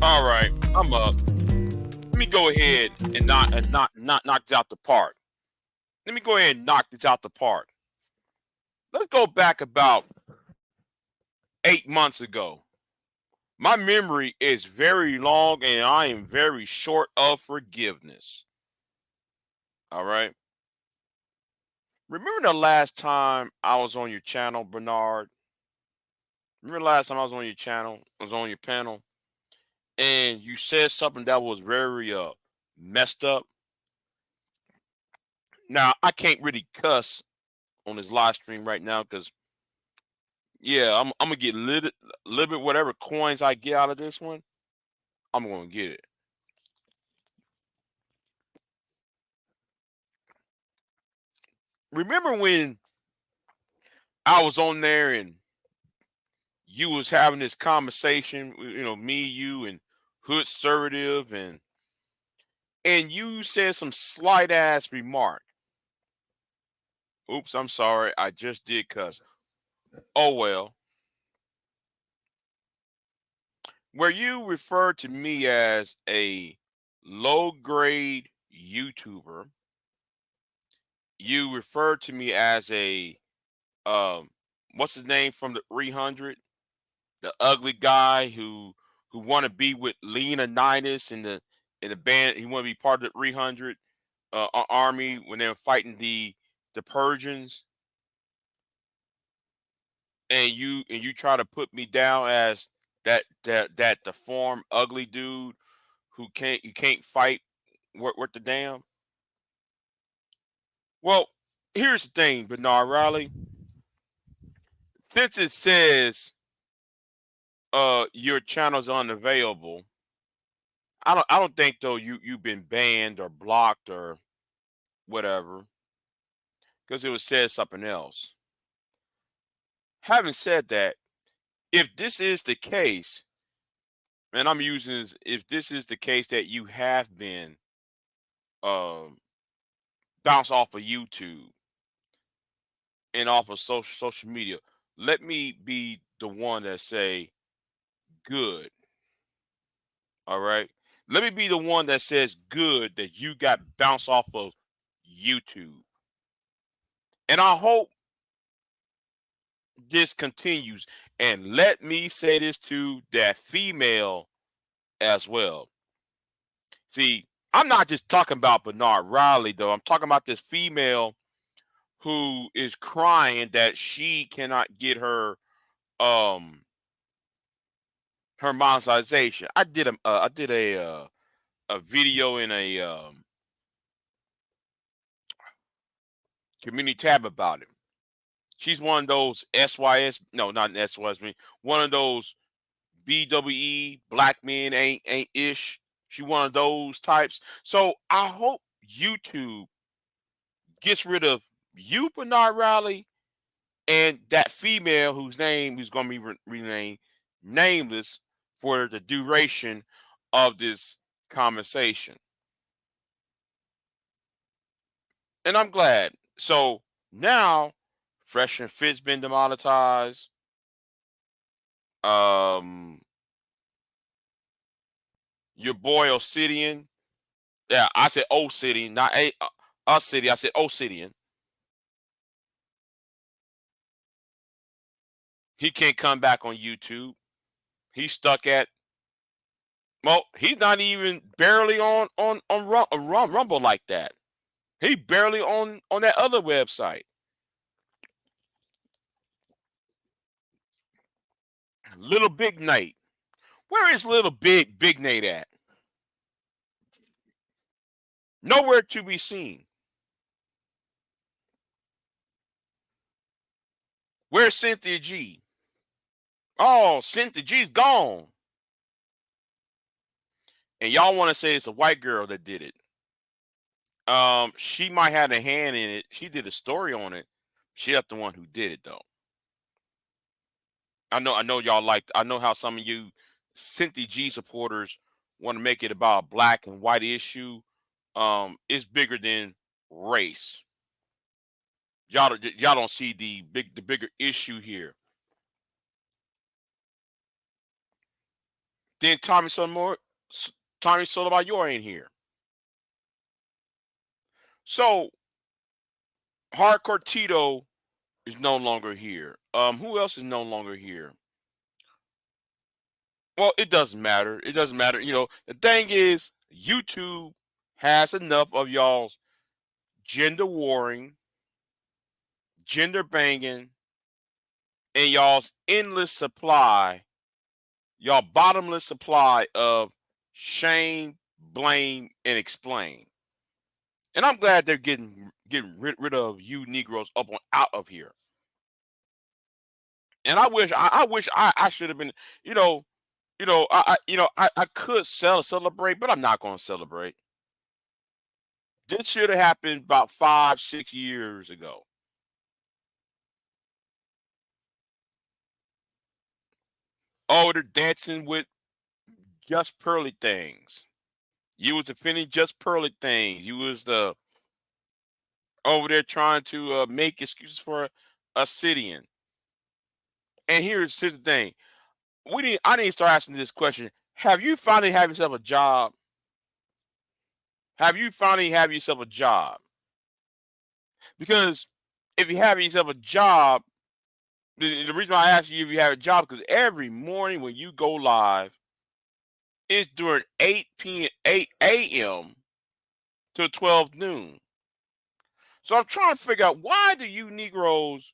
All right, I'm up. Let me go ahead and knock this out the park. Let me go ahead and knock this out the park. Let's go back about 8 months ago. My memory is very long and I am very short of forgiveness. All right. Remember the last time I was on your channel, Bernard? Remember the last time I was on your channel, I was on your panel, and you said something that was very messed up. Now I can't really cuss on this live stream right now because yeah, I'm gonna get little bit whatever coins I get out of this one, I'm gonna get it. Remember when I was on there and you was having this conversation, me, you, and Hood Servative, and you said some slight ass remark. Oops, I'm sorry, I just did cuss. Oh well. Where you referred to me as a low grade YouTuber, you referred to me as a what's his name from the 300, the ugly guy who want to be with Leonidas in the band. He want to be part of the 300 army when they were fighting the Persians, and you try to put me down as that deformed ugly dude who can't fight worth the damn. Well, here's the thing, Bernard Riley. Since it says your channel's unavailable, I don't think though you've been banned or blocked or whatever because it was said something else. Having said that, if this is the case, and I'm using this, if this is the case that you have been um bounced off of YouTube and off of social media, let me be the one that say good. All right. Let me be the one that says good that you got bounced off of YouTube. And I hope this continues. And let me say this to that female as well. See, I'm not just talking about Bernard Riley though. I'm talking about this female who is crying that she cannot get um her monetization. I did a video in a community tab about it. She's one of those SYS, no, not an SYS, one of those BWE black men ain't ish. She one of those types. So I hope YouTube gets rid of you, Bernard Riley, and that female whose name is going to be renamed nameless for the duration of this conversation. And I'm glad. So now, Fresh and Fit's been demonetized. Um, your boy Obsidian. Yeah, I said Obsidian, not a city. I said Obsidian. He can't come back on YouTube. He's stuck at, well, he's not even barely on Rumble like that. He barely on that other website. Little Big Nate. Where is Little Big Nate at? Nowhere to be seen. Where's Cynthia G? Oh, Cynthia G's gone. And y'all want to say it's a white girl that did it. She might have a hand in it. She did a story on it. She not the one who did it though. I know y'all like. I know how some of you Cynthia G supporters want to make it about a black and white issue. It's bigger than race. Y'all don't see the bigger issue here. Then Tommy Sotomayor ain't here. So Hardcore Tito is no longer here. Who else is no longer here? Well, it doesn't matter. It doesn't matter. The thing is, YouTube has enough of y'all's gender warring, gender banging, and y'all's endless supply, y'all bottomless supply of shame, blame, and explain. And I'm glad they're getting rid of you Negroes up on out of here. And I wish I should have been, you know, I could celebrate, but I'm not going to celebrate. This should have happened about 5, 6 years ago. Oh, they're dancing with just pearly things. You was defending just pearly things. You was over there trying to make excuses for a Scythian. And here's the thing. I need to start asking this question. Have you finally have yourself a job? Have you finally have yourself a job? Because if you have yourself a job, the reason why I ask you if you have a job, because every morning when you go live, it's during 8 a.m. to 12 noon. So I'm trying to figure out, why do you Negroes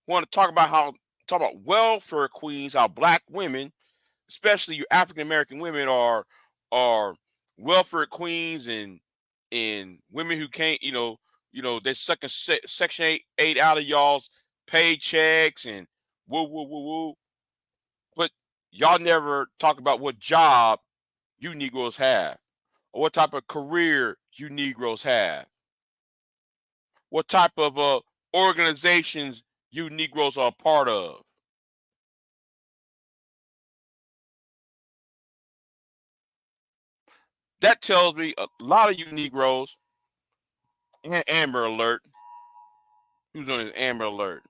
want to talk about welfare queens, how black women, especially your African American women, are welfare queens, and women who can't, they're sucking Section 8 out of y'all's paychecks and woo woo woo woo. But y'all never talk about what job you Negroes have, or what type of career you Negroes have, what type of organizations you Negroes are a part of. That tells me a lot of you Negroes, and Amber Alert. Who's on his Amber Alert?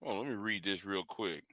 Oh, let me read this real quick.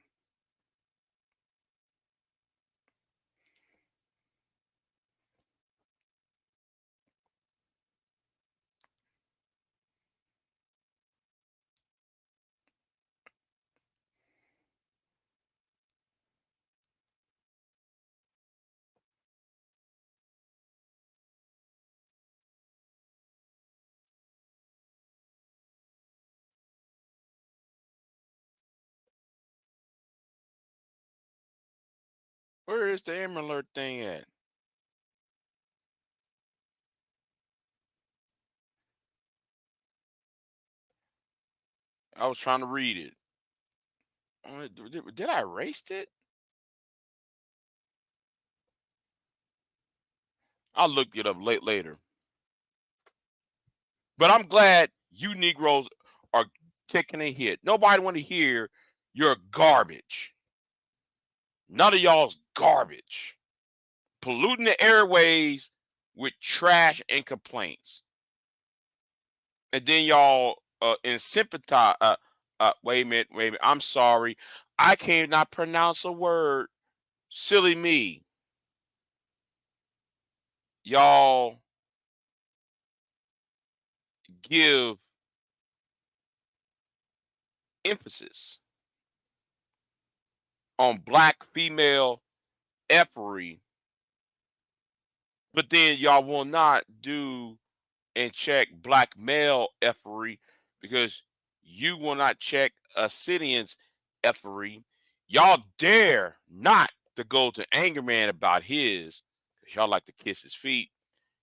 Where is the Amber Alert thing at? I was trying to read it. Did I erase it? I'll look it up later. But I'm glad you Negroes are taking a hit. Nobody want to hear you're garbage. None of y'all's garbage. Polluting the airways with trash and complaints. And then y'all in sympathize. Wait a minute, wait a minute. I'm sorry. I cannot pronounce a word. Silly me. Y'all give emphasis on black female effery, but then y'all will not do and check black male effery because you will not check a Scythian's effery. Y'all dare not to go to Anger Man about his, because y'all like to kiss his feet.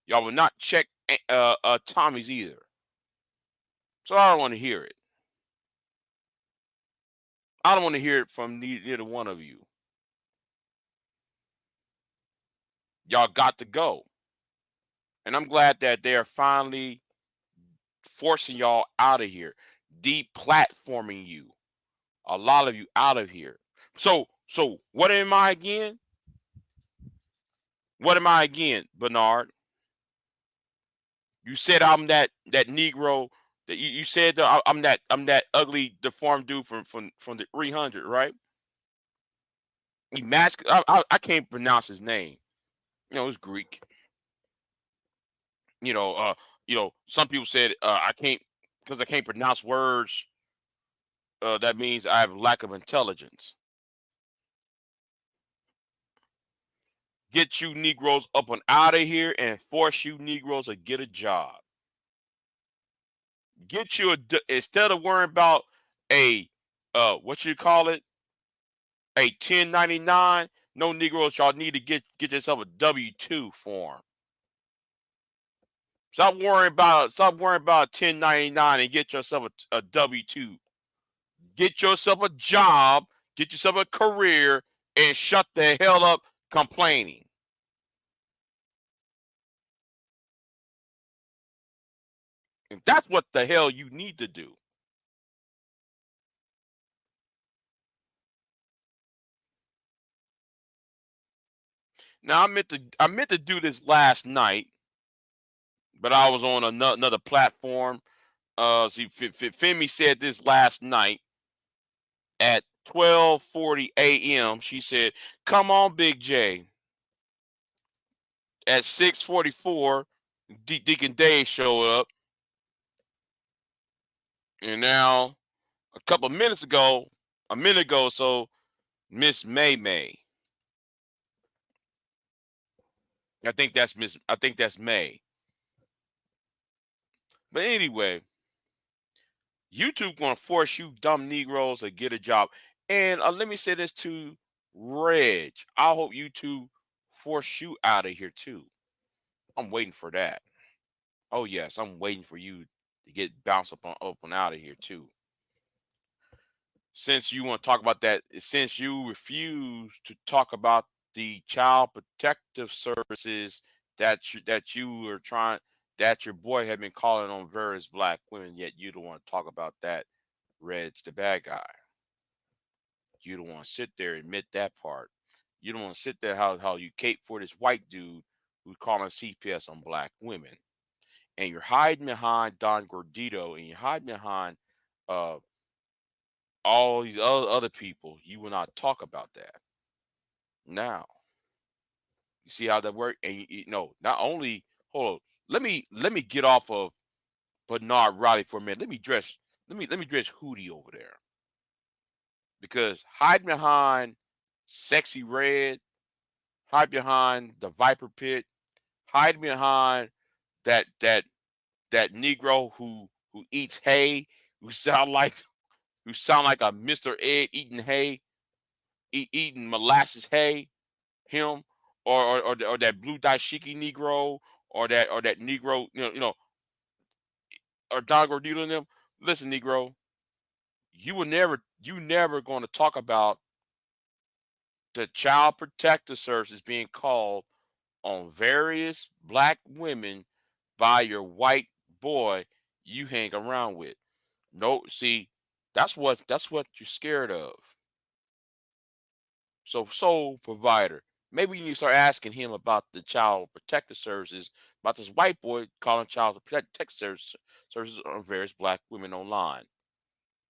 Y'all will not check Tommy's either. So I don't want to hear it. I don't want to hear it from neither one of you. Y'all got to go. And I'm glad that they're finally forcing y'all out of here, deplatforming you. A lot of you out of here. So what am I again? What am I again, Bernard? You said I'm that Negro that you said that I'm that ugly deformed dude from the 300, right? I can't pronounce his name. It's Greek. You know, uh, some people said I can't because I can't pronounce words. That means I have lack of intelligence. Get you Negroes up and out of here and force you Negroes to get a job. Get you instead of worrying about a what you call it, a 1099. No Negroes, y'all need to get yourself a W-2 form. Stop worrying about 1099 and get yourself a W-2. Get yourself a job, get yourself a career, and shut the hell up complaining. And that's what the hell you need to do. Now I meant to do this last night, but I was on another platform. See, Femi said this last night at 12:40 a.m. She said, "Come on, Big J." At 6:44, Deacon Dave showed up, and now a couple of minutes ago, a minute ago, or so Miss May May. I think that's Miss. I think that's May. But anyway, YouTube gonna force you dumb Negroes to get a job. And let me say this to Reg. I hope YouTube force you out of here too. I'm waiting for that. Oh yes, I'm waiting for you to get bounced up and out of here too. Since you want to talk about that, since you refuse to talk about the child protective services that you are trying that your boy had been calling on various black women, yet you don't want to talk about that, Reg, the bad guy. You don't want to sit there and admit that part. You don't want to sit there how you cape for this white dude who's calling CPS on black women, and you're hiding behind Don Gordito, and you're hiding behind uh, all these other people. You will not talk about that. Now, you see how that works, and you know not only hold on. Let me get off of Bernard Riley for a minute. Let me dress Hootie over there because hiding behind Sexy Red, hide behind the Viper Pit, hide behind that that Negro who eats hay, who sound like a Mr. Ed eating hay, eating molasses hay. him or that blue dashiki Negro or that Negro, or Don Gordillo and them. Listen, Negro, you never going to talk about the child protective services being called on various black women by your white boy you hang around with. No, see, that's what you're scared of. So sole provider. Maybe you need to start asking him about the child protective services, about this white boy calling child protective services on various black women online.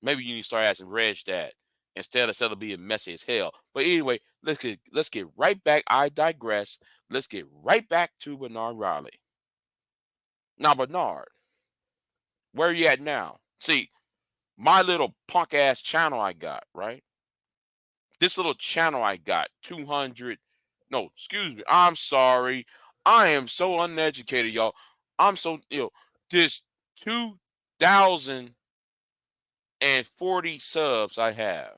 Maybe you need to start asking Reg that instead of being messy as hell. But anyway, let's get right back. I digress. Let's get right back to Bernard Riley. Now, Bernard, where are you at now? See, my little punk ass channel I got, right? This little channel I got, 200. No, excuse me. I'm sorry. I am so uneducated, y'all. I'm so, this 2,040 subs I have.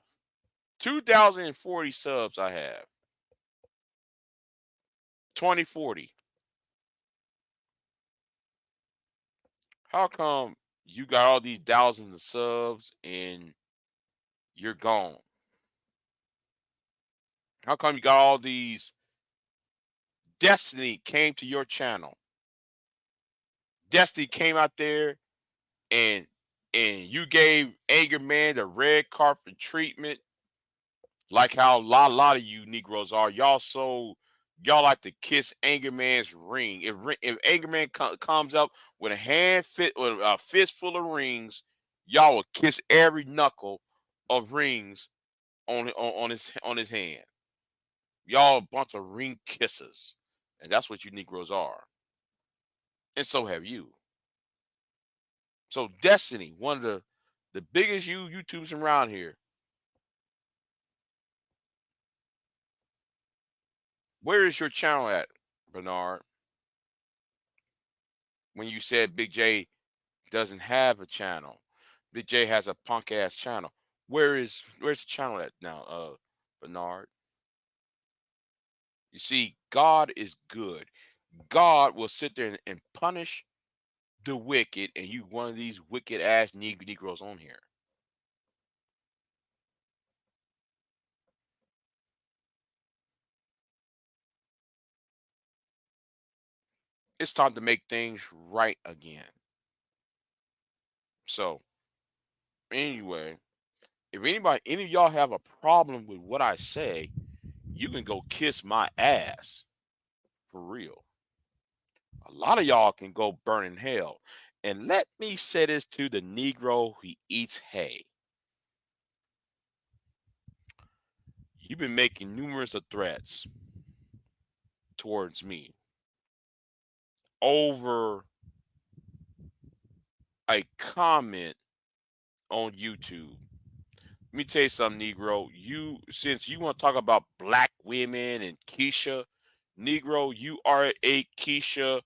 2,040 subs I have. 2040. How come you got all these thousands of subs and you're gone? How come you got all these Destiny came to your channel? Destiny came out there and you gave Anger Man the red carpet treatment, like how a lot of you Negroes are. Y'all like to kiss Anger Man's ring. If Anger Man comes up with a hand fit with a fistful of rings, y'all will kiss every knuckle of rings on his hand. Y'all a bunch of ring kissers, and that's what you Negroes are. And so have you. So Destiny, one of the biggest YouTubers around here. Where is your channel at, Bernard? When you said Big J doesn't have a channel, Big J has a punk ass channel. Where's the channel at now, Bernard? You see, God is good. God will sit there and punish the wicked, and you one of these wicked ass Negroes on here. It's time to make things right again. So anyway, if any of y'all have a problem with what I say, you can go kiss my ass for real. A lot of y'all can go burn in hell. And let me say this to the Negro who eats hay. You've been making numerous of threats towards me over a comment on YouTube. Let me tell you something, Negro. Since you want to talk about black women and Keisha, Negro, you are a Keisha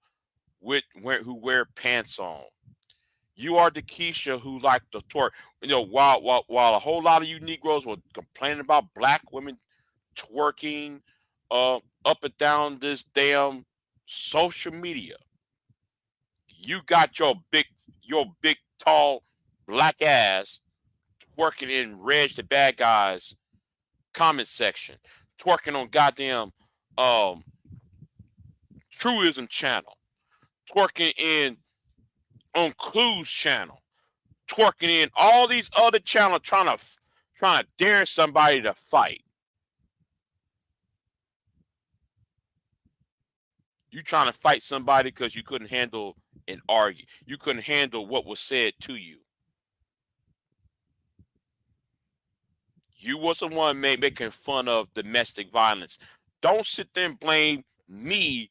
who wear pants on. You are the Keisha who like to twerk. While a whole lot of you Negroes were complaining about black women twerking up and down this damn social media, you got your big tall black ass twerking in Reg the Bad Guys comment section, twerking on goddamn um Truism channel, twerking in on Clues channel, twerking in all these other channels trying to dare somebody to fight. You trying to fight somebody because you couldn't handle an argue. You couldn't handle what was said to you. You was the one making fun of domestic violence. Don't sit there and blame me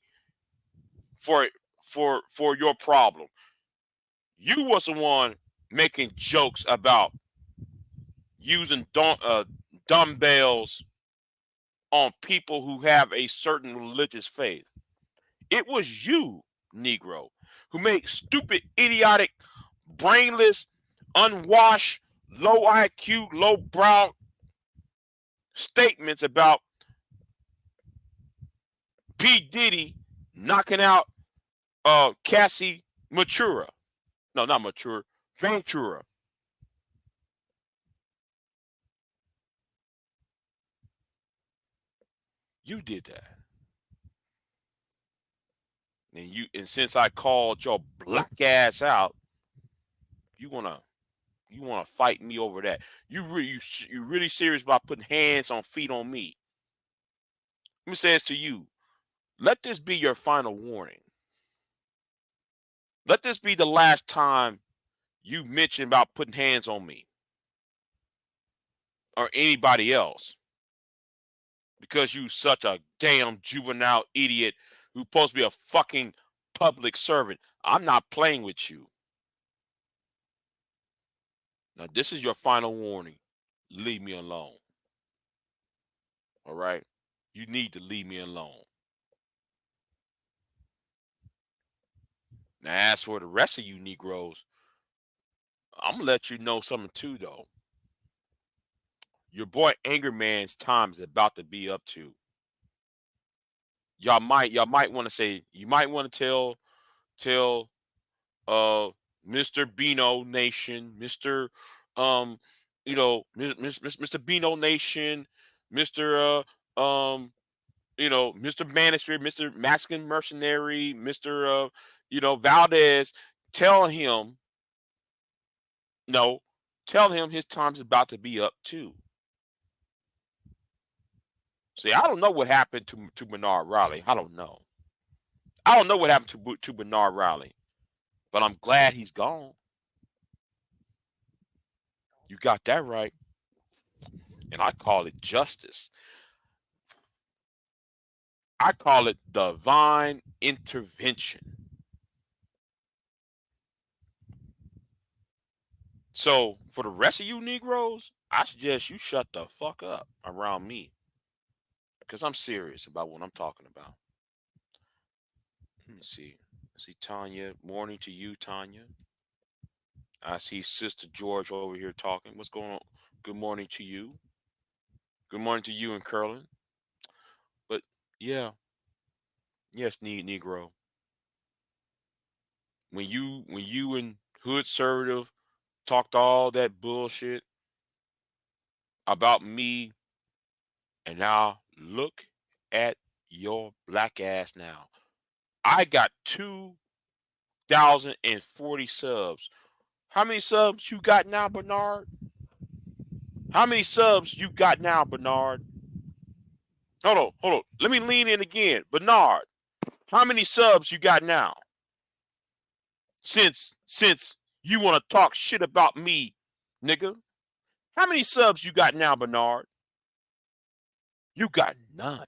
for for your problem. You was the one making jokes about using dumbbells on people who have a certain religious faith. It was you, Negro, who made stupid, idiotic, brainless, unwashed, low IQ, low brow statements about P. Diddy knocking out Cassie Matura. No, not Matura. Ventura. You did that. And since I called your black ass out, you wanna fight me over that. You really serious about putting hands on feet on me. Let me say this to you. Let this be your final warning. Let this be the last time you mention about putting hands on me or anybody else because you such a damn juvenile idiot who's supposed to be a fucking public servant. I'm not playing with you. Now this is your final warning. Leave me alone. All right? You need to leave me alone. Now as for the rest of you Negroes, I'm gonna let you know something too though. Your boy Anger Man's time is about to be up too. Y'all might want to say you might want to tell uh Mr. Beano Nation, Mr. um Mr. Beano Nation, Mr. Mr. Manosphere, Mr. Mexican Mercenary, Mr. Valdez, tell him no, tell him his time's about to be up too. See, I don't know what happened to Bernard Riley. I don't know. I don't know what happened to Bernard Riley, but I'm glad he's gone. You got that right. And I call it justice. I call it divine intervention. So for the rest of you Negroes, I suggest you shut the fuck up around me. Because I'm serious about what I'm talking about. Let me see. I see Tanya. Morning to you, Tanya. I see Sister George over here talking. What's going on? Good morning to you. Good morning to you and Curlin. But yeah, yes, Negro. When you and Hood Servative talked all that bullshit about me, and now look at your black ass now. I got 2,040 subs. How many subs you got now, Bernard? How many subs you got now, Bernard? Hold on. Let me lean in again. Bernard, how many subs you got now? Since you want to talk shit about me, nigga. How many subs you got now, Bernard? You got none.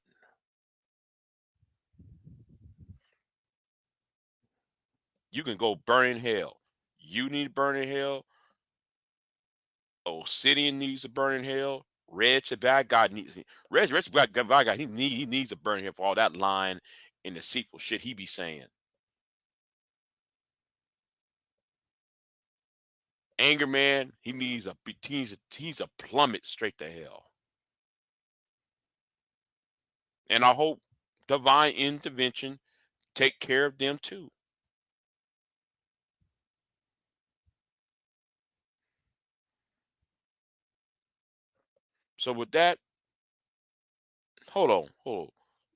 You can go burn in hell. You need to burn in hell. Obsidian needs to burn in hell. Red Bad God needs Red Bad God. He needs to burn in hell for all that lying and deceitful shit he be saying. Anger Man, he's a plummet straight to hell. And I hope divine intervention take care of them too. So with that, hold on.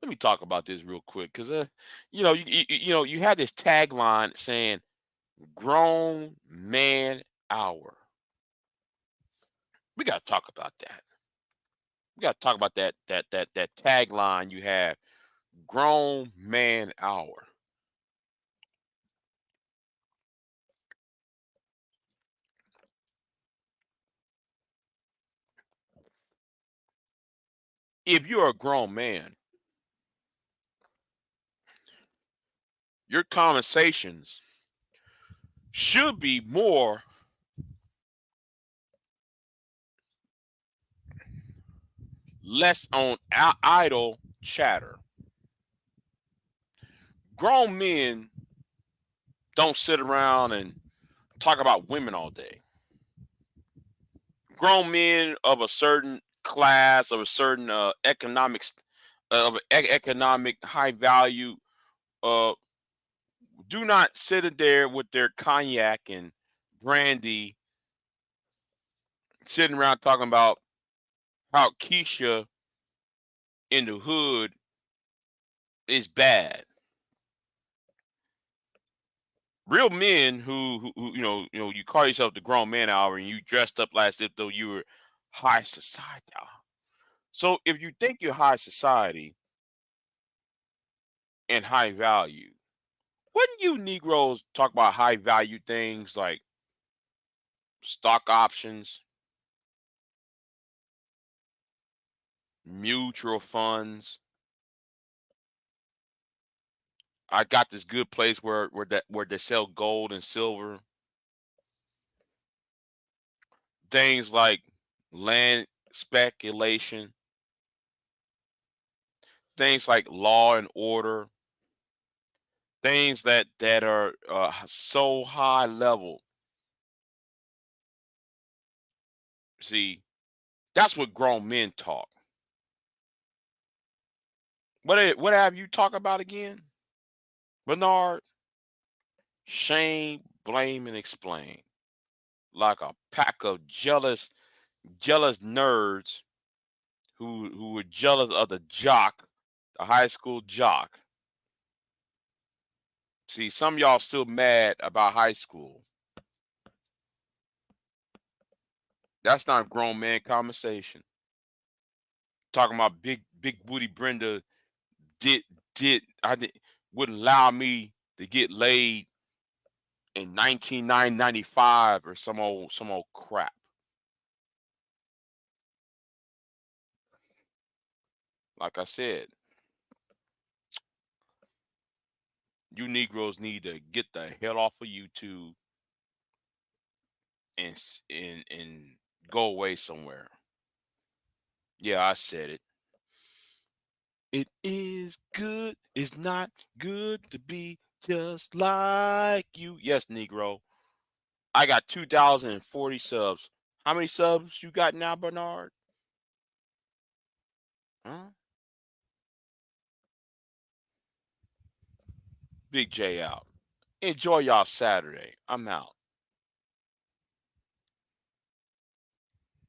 Let me talk about this real quick because you had this tagline saying "grown man hour." We got to talk about that. We got to talk about that tagline you have, "grown man hour." If you're a grown man, your conversations should be more less on idle chatter. Grown men don't sit around and talk about women all day. Grown men of a certain class, of a certain economic of economic high value, uh, do not sit in there with their cognac and brandy, sitting around talking about how Keisha in the hood is bad. Real men who you call yourself the grown man hour and you dressed up like as if though you were high society. So if you think you're high society and high value, wouldn't you Negroes talk about high value things like stock options, mutual funds? I got this good place where they sell gold and silver. Things like land speculation, things like law and order, things that are so high level. See, that's what grown men talk. What have you talk about again, Bernard? Shame, blame, and explain. Like a pack of jealous nerds who were jealous of the jock, the high school jock. See, some of y'all still mad about high school. That's not grown man conversation. Talking about big booty Brenda did did I did wouldn't allow me to get laid in 1995 or some old crap. Like I said, you Negroes need to get the hell off of YouTube and go away somewhere. Yeah, I said it. It is good. It's not good to be just like you. Yes, Negro. I got 2,040 subs. How many subs you got now, Bernard? Huh? Big J out. Enjoy y'all Saturday. I'm out.